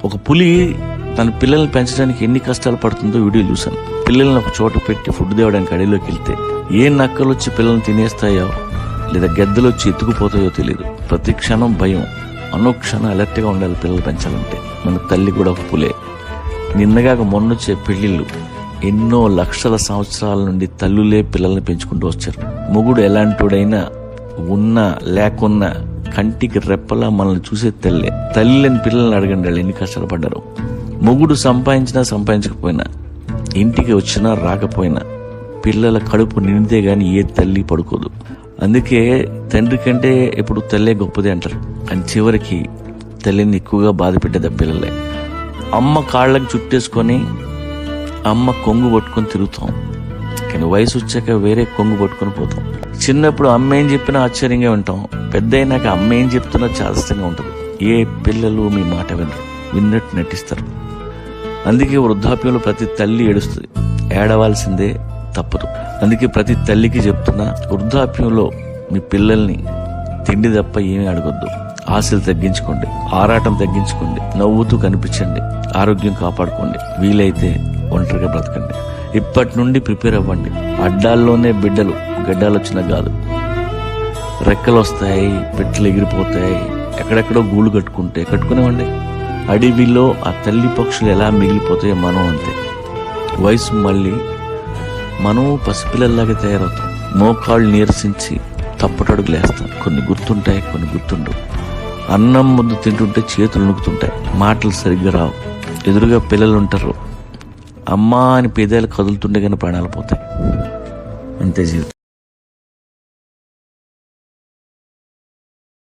ఒక పులి తన పిల్లల్ని పెంచడానికి ఎన్ని కష్టాలు పడుతుందో వీడియో చూశాను. పిల్లల్ని ఒక చోట పెట్టి ఫుడ్ తేవడానికి అడవిలోకి వెళ్తే ఏ నక్కలు వచ్చి పిల్లల్ని తినేస్తాయో లేదా గెద్దలు వచ్చి ఎత్తుకుపోతాయో తెలియదు. ప్రతి క్షణం భయం, అనుక్షణం అలర్ట్గా ఉండాలి పిల్లలు పెంచాలంటే. మన తల్లి కూడా ఒక పులే. నిన్నగా మొన్నొచ్చే పెళ్లిళ్ళు ఎన్నో లక్షల సంవత్సరాల నుండి తల్లులే పిల్లల్ని పెంచుకుంటూ వచ్చారు. మొగుడు ఎలాంటోడైనా ఉన్నా లేకున్నా కంటికి రెప్పలా మనల్ని చూసే తల్లే. తల్లి లేని పిల్లల్ని అడగండి, వాళ్ళు ఎన్ని కష్టాలు పడ్డారు. మొగుడు సంపాదించినా సంపాదించకపోయినా, ఇంటికి వచ్చినా రాకపోయినా పిల్లల కడుపు నిండితే గాని ఏ తల్లి పడుకోదు. అందుకే తండ్రి కంటే ఎప్పుడు తల్లే గొప్పది అంటారు. అని చివరికి తల్లిని ఎక్కువగా బాధ పెట్టేది పిల్లలే. అమ్మ కాళ్ళకి చుట్టేసుకొని అమ్మ కొంగు పట్టుకొని తిరుగుతాం, కానీ వయసు వచ్చాక వేరే కొంగు పట్టుకొని పోతాం. చిన్నప్పుడు అమ్మ ఏం చెప్పినా ఆశ్చర్యంగా వింటాం, పెద్ద అయినాక అమ్మ ఏం చెప్తున్నా చాదస్తంగా ఉంటుంది. ఏ పిల్లలు మీ మాట వినరు, విన్నట్టు నటిస్తారు. అందుకే వృద్ధాప్యంలో ప్రతి తల్లి ఏడుస్తుంది, ఏడవాల్సిందే తప్పదు. అందుకే ప్రతి తల్లికి చెప్తున్నా, వృద్ధాప్యంలో మీ పిల్లల్ని తిండి తప్ప ఏమీ అడగొద్దు. ఆశలు తగ్గించుకోండి, ఆరాటం తగ్గించుకోండి, నవ్వుతూ కనిపించండి, ఆరోగ్యం కాపాడుకోండి, వీలైతే ఒంటరిగా బ్రతకండి. ఇప్పటి నుండి ప్రిపేర్ అవ్వండి. అడ్డాల్లోనే బిడ్డలు, గడ్డాలు వచ్చినా కాదు. రెక్కలు వస్తాయి, పిట్టలు ఎగిరిపోతాయి, ఎక్కడెక్కడో గూళ్ళు కట్టుకునేవ్వండి. అడవిలో ఆ తల్లి పక్షులు ఎలా మిగిలిపోతాయో మనం అంతే. వయసు మళ్ళీ మనం పసిపిల్లల్లాగా తయారవుతాం. మోకాళ్ళు నీరసించి తప్పటడుగులు వేస్తాం. కొన్ని గుర్తుంటాయి, కొన్ని గుర్తుండవు. అన్నం ముద్దు తింటుంటే చేతులు నొక్కుతుంటాయి, మాటలు సరిగ్గా రావు. ఎదురుగా పిల్లలు ఉంటారు, అమ్మా అని పేదాలు కదులుతుండే కానీ ప్రాణాలు పోతాయి. అంతే జీవితం.